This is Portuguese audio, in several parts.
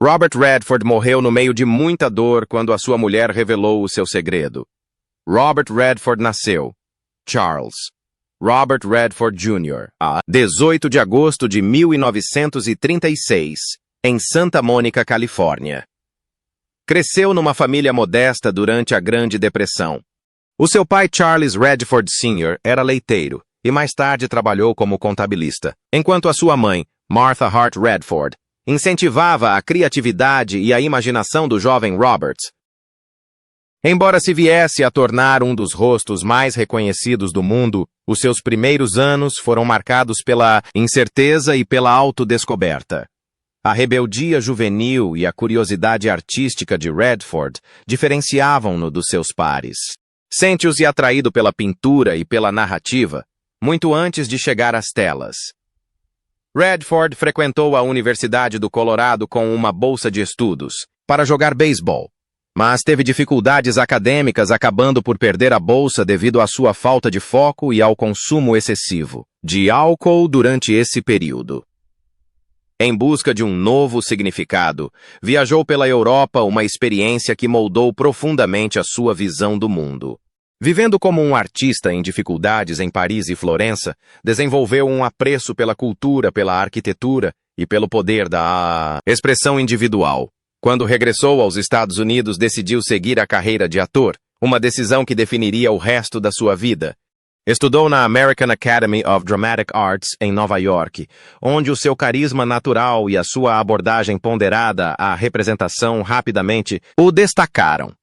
Robert Redford morreu no meio de muita dor quando a sua mulher revelou o seu segredo. Robert Redford nasceu Charles Robert Redford Jr. a 18 de agosto de 1936, em Santa Mônica, Califórnia. Cresceu numa família modesta durante a Grande Depressão. O seu pai, Charles Redford Sr., era leiteiro e mais tarde trabalhou como contabilista, enquanto a sua mãe, Martha Hart Redford, incentivava a criatividade e a imaginação do jovem Robert. Embora se viesse a tornar um dos rostos mais reconhecidos do mundo, os seus primeiros anos foram marcados pela incerteza e pela autodescoberta. A rebeldia juvenil e a curiosidade artística de Redford diferenciavam-no dos seus pares. Sente-se atraído pela pintura e pela narrativa, muito antes de chegar às telas. Redford frequentou a Universidade do Colorado com uma bolsa de estudos para jogar beisebol, mas teve dificuldades acadêmicas, acabando por perder a bolsa devido à sua falta de foco e ao consumo excessivo de álcool durante esse período. Em busca de um novo significado, viajou pela Europa, uma experiência que moldou profundamente a sua visão do mundo. Vivendo como um artista em dificuldades em Paris e Florença, desenvolveu um apreço pela cultura, pela arquitetura e pelo poder da expressão individual. Quando regressou aos Estados Unidos, decidiu seguir a carreira de ator, uma decisão que definiria o resto da sua vida. Estudou na American Academy of Dramatic Arts, em Nova York, onde o seu carisma natural e a sua abordagem ponderada à representação rapidamente o destacaram.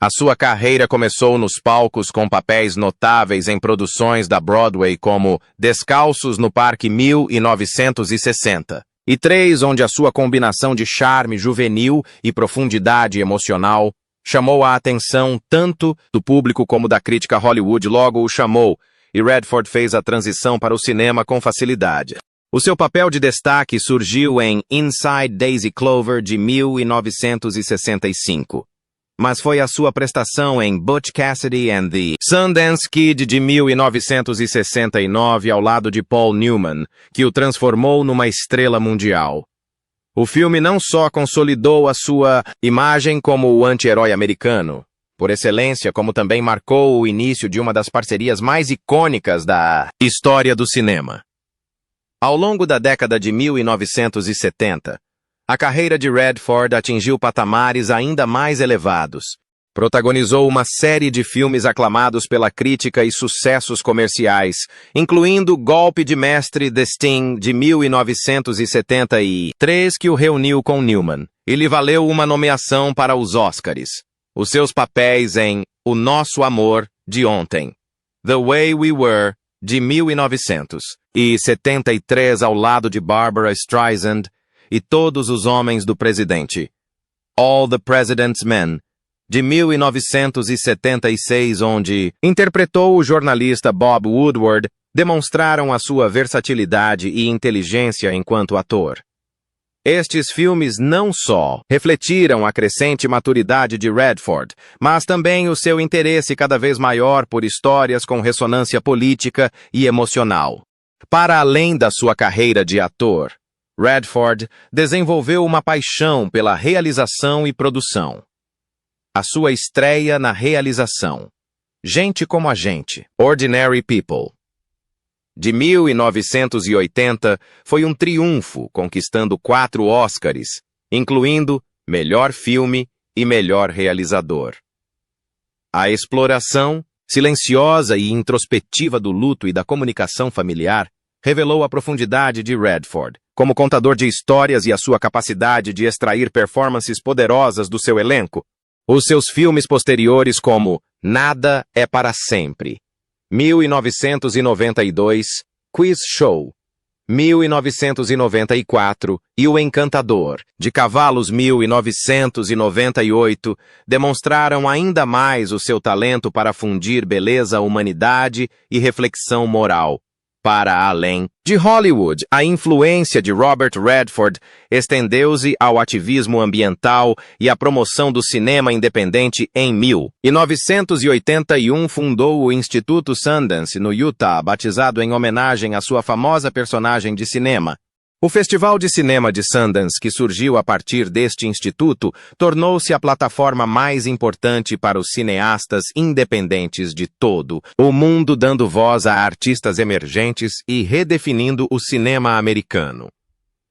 A sua carreira começou nos palcos com papéis notáveis em produções da Broadway como Descalços no Parque 1960, e 3, onde a sua combinação de charme juvenil e profundidade emocional chamou a atenção tanto do público como da crítica. Hollywood logo o chamou, e Redford fez a transição para o cinema com facilidade. O seu papel de destaque surgiu em Inside Daisy Clover, de 1965. Mas foi a sua prestação em Butch Cassidy and the Sundance Kid, de 1969, ao lado de Paul Newman, que o transformou numa estrela mundial. O filme não só consolidou a sua imagem como o anti-herói americano, por excelência, como também marcou o início de uma das parcerias mais icônicas da história do cinema. Ao longo da década de 1970, a carreira de Redford atingiu patamares ainda mais elevados. Protagonizou uma série de filmes aclamados pela crítica e sucessos comerciais, incluindo Golpe de Mestre, The Sting, de 1973, que o reuniu com Newman, e lhe valeu uma nomeação para os Oscars. Os seus papéis em O Nosso Amor, de Ontem, The Way We Were, de 1973, ao lado de Barbara Streisand, e Todos os Homens do Presidente, All the President's Men, de 1976, onde interpretou o jornalista Bob Woodward, demonstraram a sua versatilidade e inteligência enquanto ator. Estes filmes não só refletiram a crescente maturidade de Redford, mas também o seu interesse cada vez maior por histórias com ressonância política e emocional. Para além da sua carreira de ator, Redford desenvolveu uma paixão pela realização e produção. A sua estreia na realização, Gente como a Gente, Ordinary People, de 1980, foi um triunfo, conquistando 4 Oscars, incluindo Melhor Filme e Melhor Realizador. A exploração silenciosa e introspectiva do luto e da comunicação familiar revelou a profundidade de Redford como contador de histórias e a sua capacidade de extrair performances poderosas do seu elenco. Os seus filmes posteriores, como Nada é para Sempre, 1992, Quiz Show, 1994, e O Encantador, de Cavalos, 1998, demonstraram ainda mais o seu talento para fundir beleza, humanidade e reflexão moral. Para além de Hollywood, a influência de Robert Redford estendeu-se ao ativismo ambiental e à promoção do cinema independente. Em 1981, fundou o Instituto Sundance, no Utah, batizado em homenagem à sua famosa personagem de cinema. O Festival de Cinema de Sundance, que surgiu a partir deste instituto, tornou-se a plataforma mais importante para os cineastas independentes de todo o mundo, dando voz a artistas emergentes e redefinindo o cinema americano.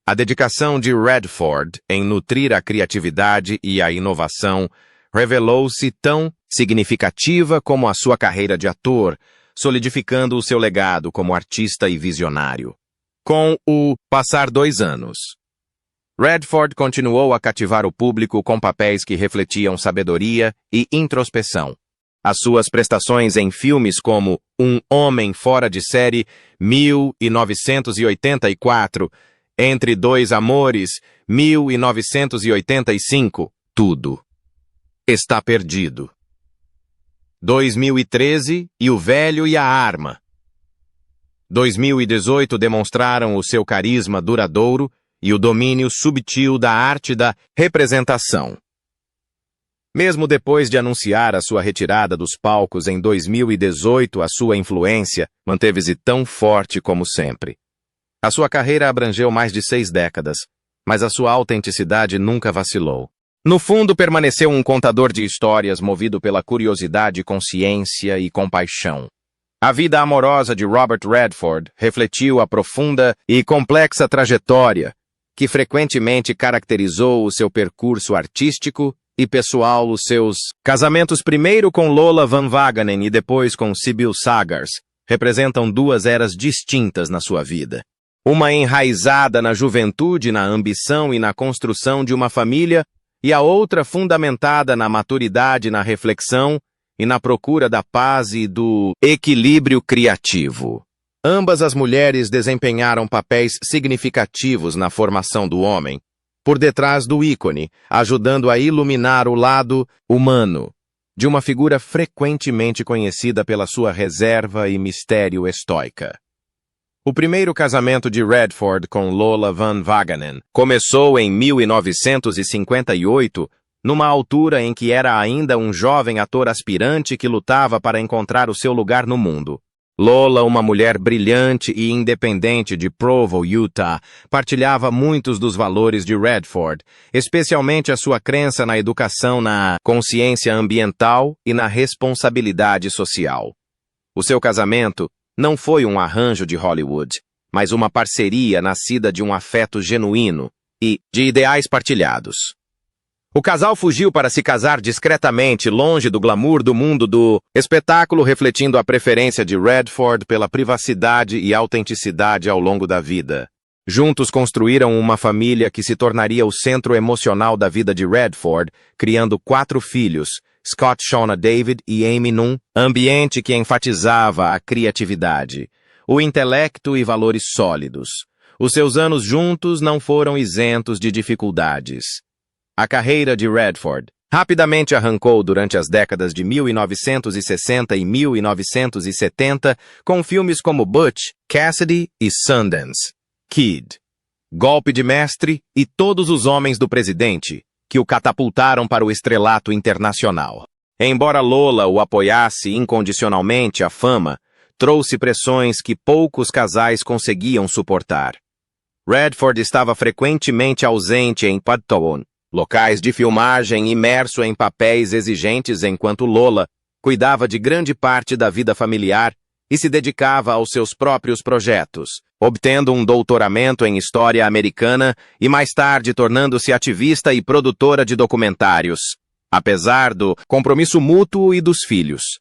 A dedicação de Redford em nutrir a criatividade e a inovação revelou-se tão significativa como a sua carreira de ator, solidificando o seu legado como artista e visionário. Com o passar 2 anos, Redford continuou a cativar o público com papéis que refletiam sabedoria e introspeção. As suas prestações em filmes como Um Homem Fora de Série, 1984, Entre Dois Amores, 1985, Tudo Está Perdido, 2013 e O Velho e a Arma, 2018 demonstraram o seu carisma duradouro e o domínio subtil da arte da representação. Mesmo depois de anunciar a sua retirada dos palcos em 2018, a sua influência manteve-se tão forte como sempre. A sua carreira abrangeu mais de 6 décadas, mas a sua autenticidade nunca vacilou. No fundo, permaneceu um contador de histórias movido pela curiosidade, consciência e compaixão. A vida amorosa de Robert Redford refletiu a profunda e complexa trajetória que frequentemente caracterizou o seu percurso artístico e pessoal. Os seus casamentos, primeiro com Lola Van Wagenen e depois com Sybil Sagars, representam 2 eras distintas na sua vida. Uma enraizada na juventude, na ambição e na construção de uma família, e a outra fundamentada na maturidade, na reflexão e na procura da paz e do equilíbrio criativo. Ambas as mulheres desempenharam papéis significativos na formação do homem, por detrás do ícone, ajudando a iluminar o lado humano de uma figura frequentemente conhecida pela sua reserva e mistério estoica. O primeiro casamento de Redford com Lola Van Wagenen começou em 1958, numa altura em que era ainda um jovem ator aspirante que lutava para encontrar o seu lugar no mundo. Lola, uma mulher brilhante e independente de Provo, Utah, partilhava muitos dos valores de Redford, especialmente a sua crença na educação, na consciência ambiental e na responsabilidade social. O seu casamento não foi um arranjo de Hollywood, mas uma parceria nascida de um afeto genuíno e de ideais partilhados. O casal fugiu para se casar discretamente, longe do glamour do mundo do espetáculo, refletindo a preferência de Redford pela privacidade e autenticidade ao longo da vida. Juntos construíram uma família que se tornaria o centro emocional da vida de Redford, criando 4 filhos, Scott, Shauna, David e Amy, num ambiente que enfatizava a criatividade, o intelecto e valores sólidos. Os seus anos juntos não foram isentos de dificuldades. A carreira de Redford rapidamente arrancou durante as décadas de 1960 e 1970 com filmes como Butch, Cassidy e Sundance Kid, Golpe de Mestre e Todos os Homens do Presidente, que o catapultaram para o estrelato internacional. Embora Lola o apoiasse incondicionalmente, a fama trouxe pressões que poucos casais conseguiam suportar. Redford estava frequentemente ausente em Padtown, locais de filmagem, imerso em papéis exigentes, enquanto Lola cuidava de grande parte da vida familiar e se dedicava aos seus próprios projetos, obtendo um doutoramento em História Americana e mais tarde tornando-se ativista e produtora de documentários, apesar do compromisso mútuo e dos filhos.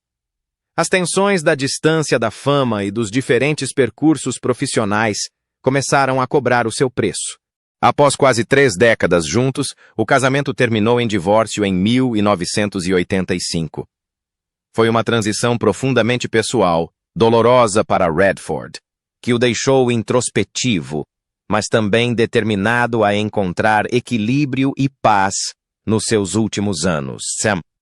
As tensões da distância da fama e dos diferentes percursos profissionais começaram a cobrar o seu preço. Após quase 3 décadas juntos, o casamento terminou em divórcio em 1985. Foi uma transição profundamente pessoal, dolorosa para Redford, que o deixou introspectivo, mas também determinado a encontrar equilíbrio e paz nos seus últimos anos.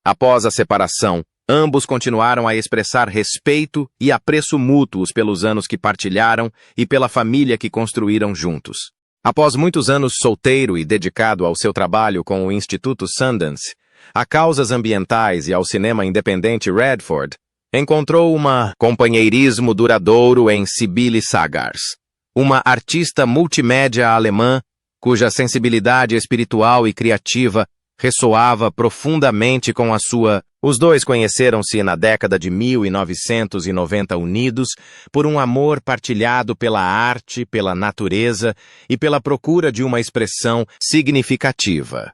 Após a separação, ambos continuaram a expressar respeito e apreço mútuos pelos anos que partilharam e pela família que construíram juntos. Após muitos anos solteiro e dedicado ao seu trabalho com o Instituto Sundance, a causas ambientais e ao cinema independente, Redford encontrou um companheirismo duradouro em Sybil Sagars. uma artista multimédia alemã cuja sensibilidade espiritual e criativa ressoava profundamente com a sua. Os dois conheceram-se na década de 1990 unidos por um amor partilhado pela arte, pela natureza e pela procura de uma expressão significativa.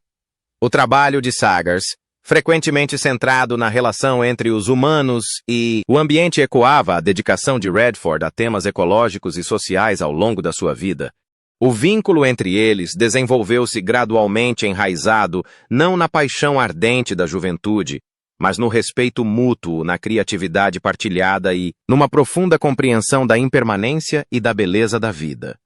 O trabalho de Sagers, frequentemente centrado na relação entre os humanos e o ambiente, ecoava a dedicação de Redford a temas ecológicos e sociais ao longo da sua vida. O vínculo entre eles desenvolveu-se gradualmente enraizado não na paixão ardente da juventude, mas no respeito mútuo, na criatividade partilhada e numa profunda compreensão da impermanência e da beleza da vida.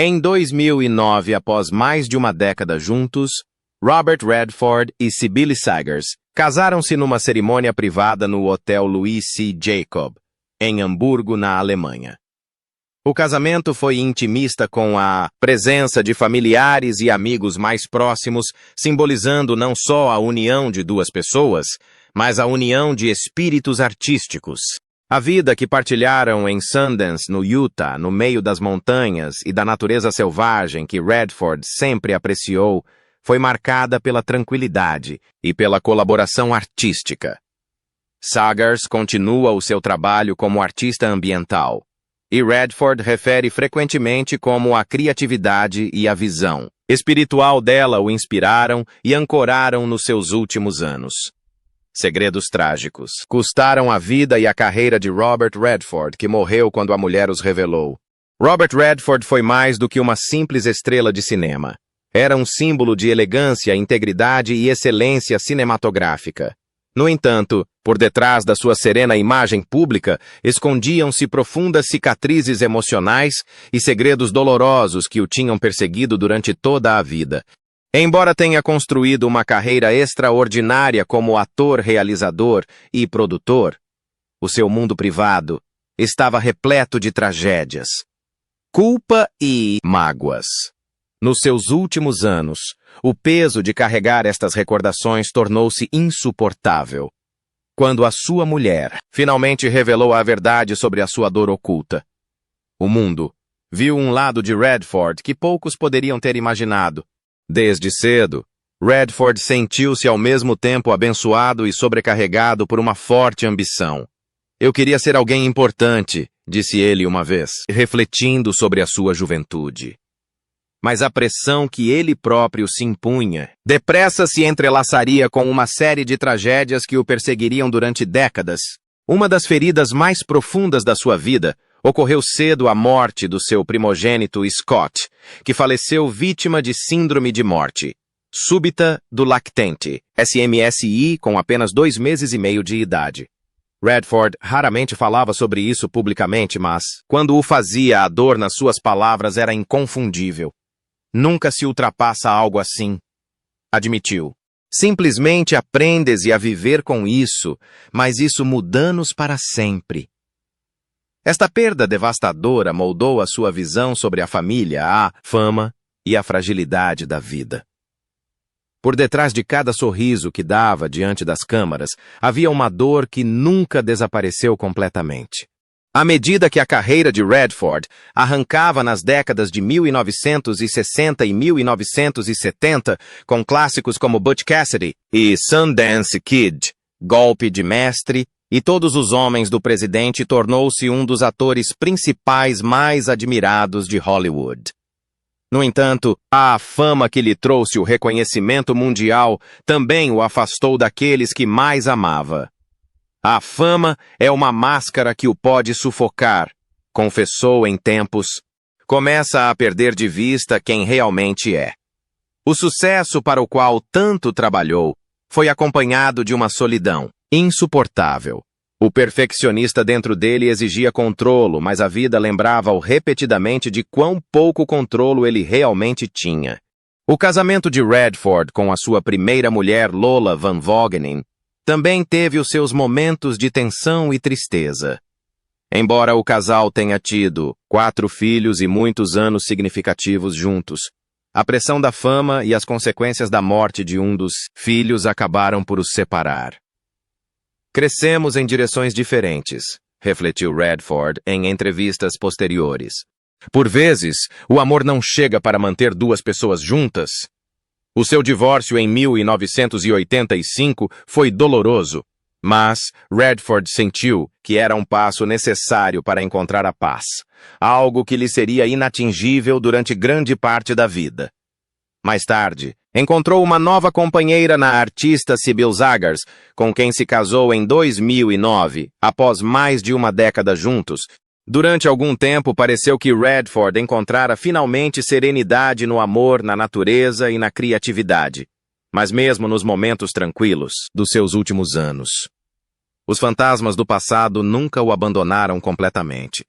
Em 2009, após mais de uma década juntos, Robert Redford e Sibylle Sagers casaram-se numa cerimônia privada no Hotel Louis C. Jacob, em Hamburgo, na Alemanha. O casamento foi intimista, com a presença de familiares e amigos mais próximos, simbolizando não só a união de duas pessoas, mas a união de espíritos artísticos. A vida que partilharam em Sundance, no Utah, no meio das montanhas e da natureza selvagem que Redford sempre apreciou, foi marcada pela tranquilidade e pela colaboração artística. Sagers continua o seu trabalho como artista ambiental, e Redford refere frequentemente como a criatividade e a visão espiritual dela o inspiraram e ancoraram nos seus últimos anos. Segredos trágicos custaram a vida e a carreira de Robert Redford, que morreu quando a mulher os revelou. Robert Redford foi mais do que uma simples estrela de cinema. Era um símbolo de elegância, integridade e excelência cinematográfica. No entanto, por detrás da sua serena imagem pública, escondiam-se profundas cicatrizes emocionais e segredos dolorosos que o tinham perseguido durante toda a vida. Embora tenha construído uma carreira extraordinária como ator, realizador e produtor, o seu mundo privado estava repleto de tragédias, culpa e mágoas. Nos seus últimos anos, o peso de carregar estas recordações tornou-se insuportável. Quando a sua mulher finalmente revelou a verdade sobre a sua dor oculta, o mundo viu um lado de Redford que poucos poderiam ter imaginado. Desde cedo, Redford sentiu-se ao mesmo tempo abençoado e sobrecarregado por uma forte ambição. Eu queria ser alguém importante, disse ele uma vez, refletindo sobre a sua juventude. Mas a pressão que ele próprio se impunha depressa se entrelaçaria com uma série de tragédias que o perseguiriam durante décadas. Uma das feridas mais profundas da sua vida ocorreu cedo à morte do seu primogênito Scott, que faleceu vítima de síndrome de morte súbita do lactente, SMSI, com apenas 2 meses e meio de idade. Redford raramente falava sobre isso publicamente, mas, quando o fazia, a dor nas suas palavras era inconfundível. Nunca se ultrapassa algo assim, admitiu. Simplesmente aprendes a viver com isso, mas isso muda-nos para sempre. Esta perda devastadora moldou a sua visão sobre a família, a fama e a fragilidade da vida. Por detrás de cada sorriso que dava diante das câmaras, havia uma dor que nunca desapareceu completamente. À medida que a carreira de Redford arrancava nas décadas de 1960 e 1970, com clássicos como Butch Cassidy e Sundance Kid, Golpe de Mestre e Todos os Homens do Presidente, tornou-se um dos atores principais mais admirados de Hollywood. No entanto, a fama que lhe trouxe o reconhecimento mundial também o afastou daqueles que mais amava. A fama é uma máscara que o pode sufocar, confessou em tempos. Começa a perder de vista quem realmente é. O sucesso para o qual tanto trabalhou foi acompanhado de uma solidão insuportável. O perfeccionista dentro dele exigia controlo, mas a vida lembrava-o repetidamente de quão pouco controlo ele realmente tinha. O casamento de Redford com a sua primeira mulher, Lola Van Vogenen, também teve os seus momentos de tensão e tristeza. Embora o casal tenha tido 4 filhos e muitos anos significativos juntos, a pressão da fama e as consequências da morte de um dos filhos acabaram por os separar. Crescemos em direções diferentes, refletiu Redford em entrevistas posteriores. Por vezes, o amor não chega para manter duas pessoas juntas. O seu divórcio em 1985 foi doloroso, mas Redford sentiu que era um passo necessário para encontrar a paz, algo que lhe seria inatingível durante grande parte da vida. Mais tarde, encontrou uma nova companheira na artista Sybil Zagars, com quem se casou em 2009, após mais de uma década juntos. Durante algum tempo, pareceu que Redford encontrara finalmente serenidade no amor, na natureza e na criatividade. Mas mesmo nos momentos tranquilos dos seus últimos anos, os fantasmas do passado nunca o abandonaram completamente.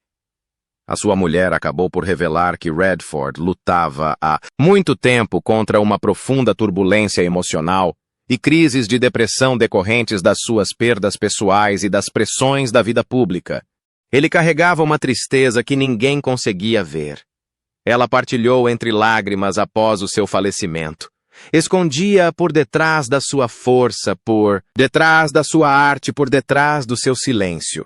A sua mulher acabou por revelar que Redford lutava há muito tempo contra uma profunda turbulência emocional e crises de depressão decorrentes das suas perdas pessoais e das pressões da vida pública. Ele carregava uma tristeza que ninguém conseguia ver. Ela partilhou entre lágrimas após o seu falecimento. Escondia por detrás da sua força, por detrás da sua arte, por detrás do seu silêncio.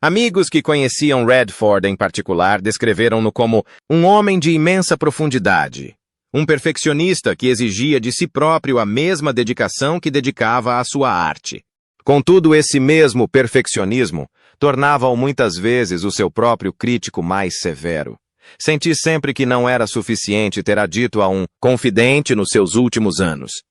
Amigos que conheciam Redford em particular descreveram-no como um homem de imensa profundidade, um perfeccionista que exigia de si próprio a mesma dedicação que dedicava à sua arte. Contudo, esse mesmo perfeccionismo tornava-o muitas vezes o seu próprio crítico mais severo. Senti sempre que não era suficiente ter dito a um confidente nos seus últimos anos.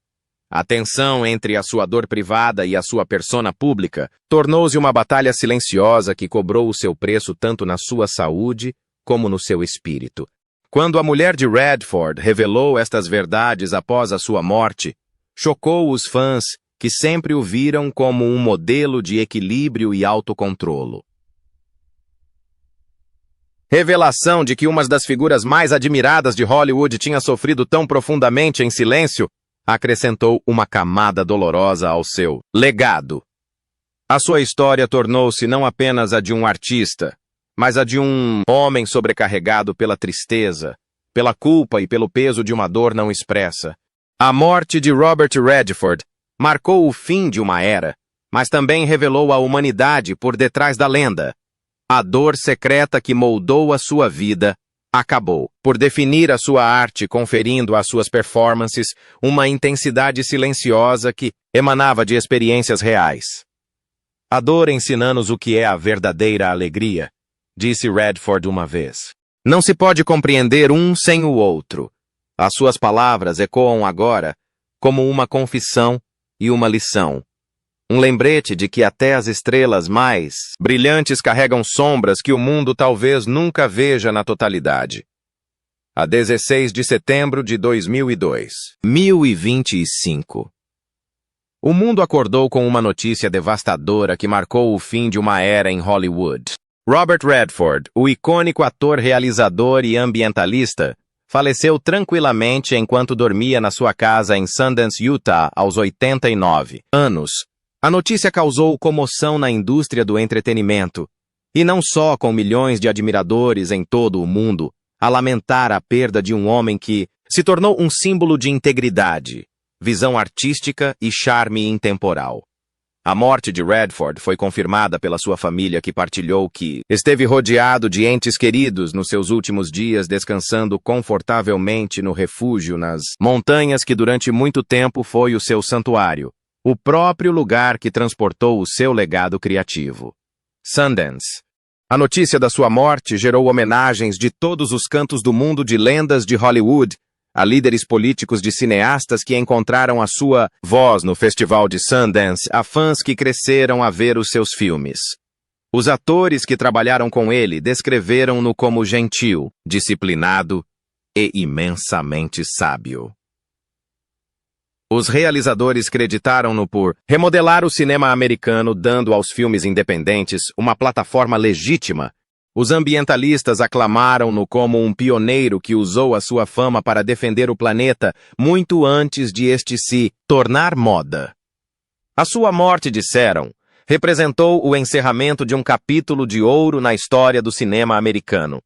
A tensão entre a sua dor privada e a sua persona pública tornou-se uma batalha silenciosa que cobrou o seu preço tanto na sua saúde como no seu espírito. Quando a mulher de Redford revelou estas verdades após a sua morte, chocou os fãs que sempre o viram como um modelo de equilíbrio e autocontrolo. Revelação de que uma das figuras mais admiradas de Hollywood tinha sofrido tão profundamente em silêncio acrescentou uma camada dolorosa ao seu legado. A sua história tornou-se não apenas a de um artista, mas a de um homem sobrecarregado pela tristeza, pela culpa e pelo peso de uma dor não expressa. A morte de Robert Redford marcou o fim de uma era, mas também revelou a humanidade por detrás da lenda. A dor secreta que moldou a sua vida acabou por definir a sua arte, conferindo às suas performances uma intensidade silenciosa que emanava de experiências reais. A dor ensina-nos o que é a verdadeira alegria, disse Redford uma vez. Não se pode compreender um sem o outro. As suas palavras ecoam agora como uma confissão e uma lição. Um lembrete de que até as estrelas mais brilhantes carregam sombras que o mundo talvez nunca veja na totalidade. A 16 de setembro de 2025. O mundo acordou com uma notícia devastadora que marcou o fim de uma era em Hollywood. Robert Redford, o icônico ator, realizador e ambientalista, faleceu tranquilamente enquanto dormia na sua casa em Sundance, Utah, aos 89 anos. A notícia causou comoção na indústria do entretenimento, e não só com milhões de admiradores em todo o mundo, a lamentar a perda de um homem que se tornou um símbolo de integridade, visão artística e charme intemporal. A morte de Redford foi confirmada pela sua família, que partilhou que esteve rodeado de entes queridos nos seus últimos dias, descansando confortavelmente no refúgio nas montanhas que durante muito tempo foi o seu santuário, o próprio lugar que transportou o seu legado criativo. Sundance. A notícia da sua morte gerou homenagens de todos os cantos do mundo, de lendas de Hollywood a líderes políticos, de cineastas que encontraram a sua voz no Festival de Sundance, a fãs que cresceram a ver os seus filmes. Os atores que trabalharam com ele descreveram-no como gentil, disciplinado e imensamente sábio. Os realizadores creditaram-no por remodelar o cinema americano, dando aos filmes independentes uma plataforma legítima. Os ambientalistas aclamaram-no como um pioneiro que usou a sua fama para defender o planeta muito antes de este se tornar moda. A sua morte, disseram, representou o encerramento de um capítulo de ouro na história do cinema americano.